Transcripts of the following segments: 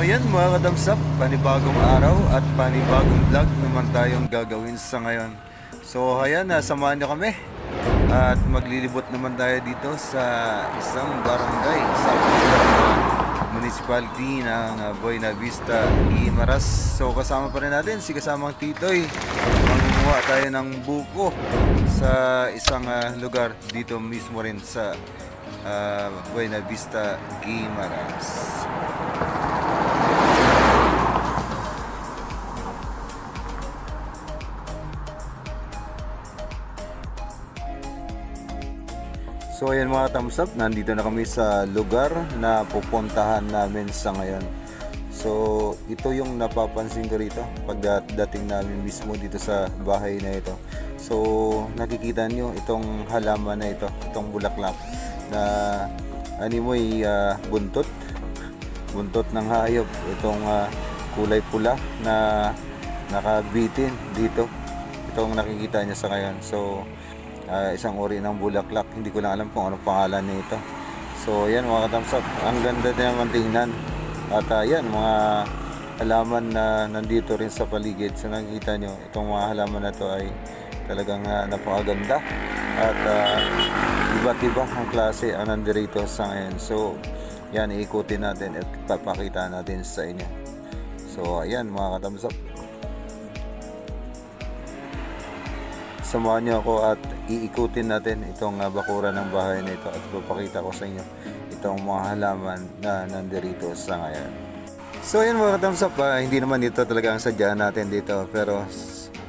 ayan mga kadamsap, panibagong araw at panibagong vlog naman tayong gagawin sa ngayon. So ayan, samahan nyo kami at maglilibot naman tayo dito sa isang barangay sa municipality ng Buena Vista, Guimaras. So kasama pa rin natin si kasamang Titoy. Mangunguha tayo ng buko sa isang lugar dito mismo rin sa Buena Vista, Guimaras. So ayan mga thumbs up, nandito na kami sa lugar na pupuntahan namin sa ngayon. So ito yung napapansin ko rito pagdating namin mismo dito sa bahay na ito. So nakikita nyo itong halaman na ito, itong bulaklak na animoy buntot ng hayop. Itong kulay pula na nakabitin dito, itong nakikita nyo sa ngayon. So isang uri ng bulaklak, hindi ko lang alam kung anong pangalan nito. So yan mga kathamsap, ang ganda din naman tingnan. At yan mga halaman na nandito rin sa paligid. So nakikita nyo, itong mga halaman na to ay talagang napakaganda. At iba't iba ang klase ang nandito sa ngayon. So yan, iikutin natin at papakita natin sa inyo. So ayan mga kathamsap, samahan nyo ako at iikutin natin itong bakuran ng bahay na ito at papakita ko sa inyo itong mga halaman na nandito sa ngayon. So yun mga kathamsap, hindi naman ito talaga ang sadyaan natin dito, pero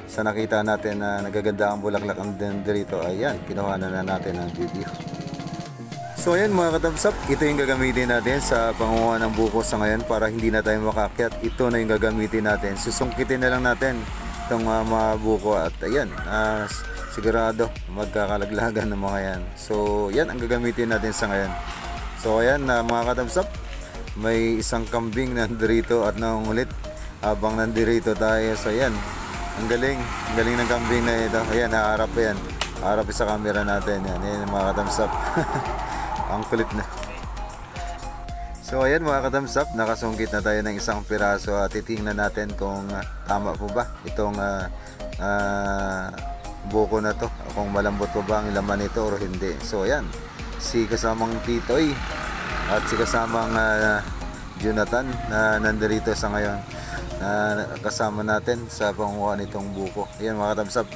sa nakita natin na nagaganda ang bulaklak ang nandito, ayan, kinuha na natin ang video. So ayan mga kathamsap, ito yung gagamitin natin sa pangunguha ng buko sa ngayon para hindi na tayo makakyat. Ito na yung gagamitin natin, susungkitin na lang natin itong mga buko at ayan, sigurado magkakalaglagan ng mga yan. So yan ang gagamitin natin sa ngayon. So ayan mga kathamsap, may isang kambing nandito at nangungulit habang nandito tayo. So ayan, ang galing ng kambing na ito. Ayan, haharap yan, haharap sa camera natin. Yan mga kathamsap. Ang kulit na. So ayan mga kathamsap, nakasungkit na tayo ng isang piraso at titingnan natin kung tama po ba itong buko na to, kung malambot pa ba ang laman nito o hindi. So ayan, si kasamang Titoy at si kasamang Jonathan na nandito sa ngayon na kasama natin sa panguha nitong buko. Ayan mga kathamsap,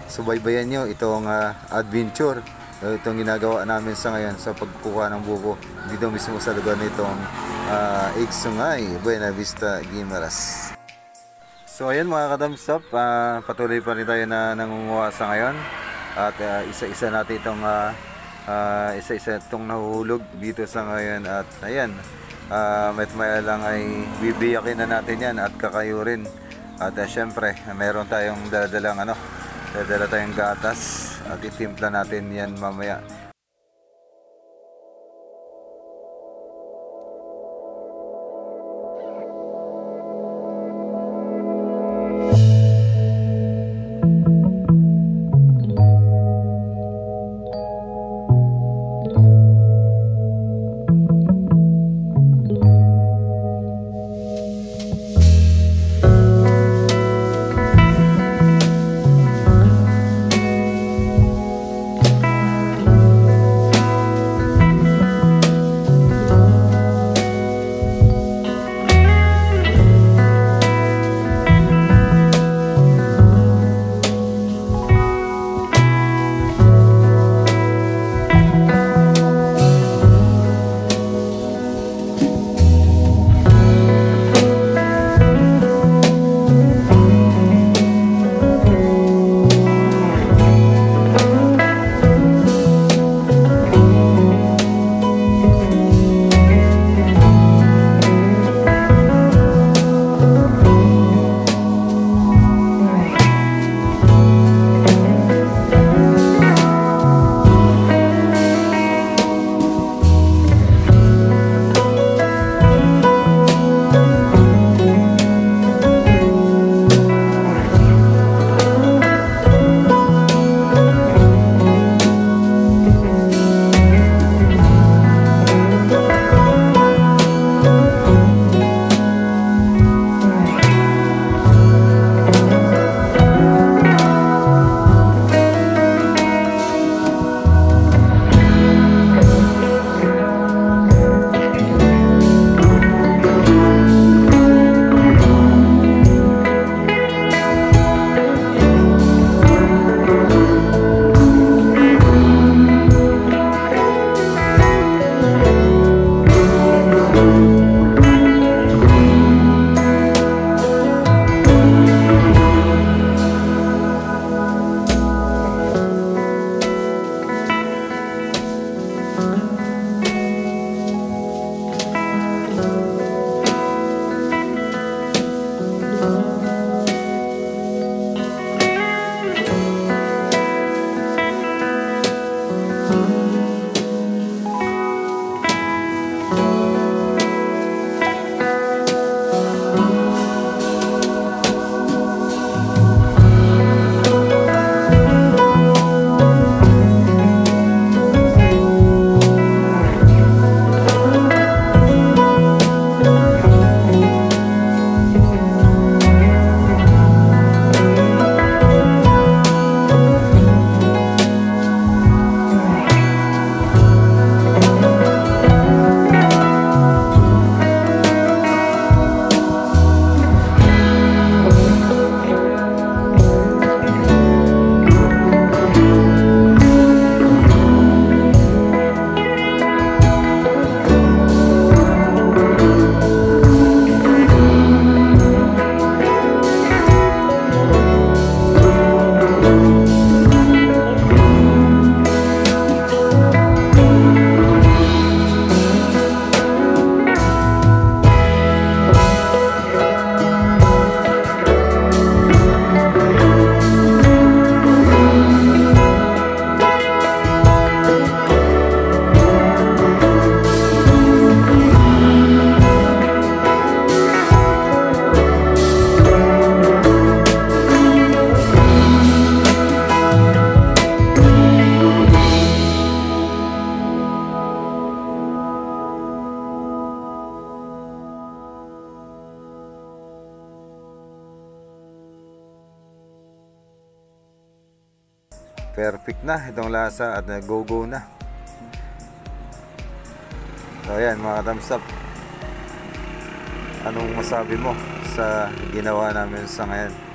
subaybayan nyo itong adventure, itong ginagawa namin sa ngayon sa pagkuha ng buko dito mismo sa lugar nitong Igsungay, Buena Vista, Guimaras. So ayan mga kathamsap, patuloy pa rin tayo na nangunguha sa ngayon at isa-isa natin itong isa-isa itong nahuhulog dito sa ngayon. At ayan, maya lang ay bibiyakin na natin yan at kakayurin. At syempre meron tayong dala tayong gatas at itimpla natin yan mamaya. perfect na itong lasa at go-go na. So ayan mga thumbs up, anong masabi mo sa ginawa namin sa ngayon?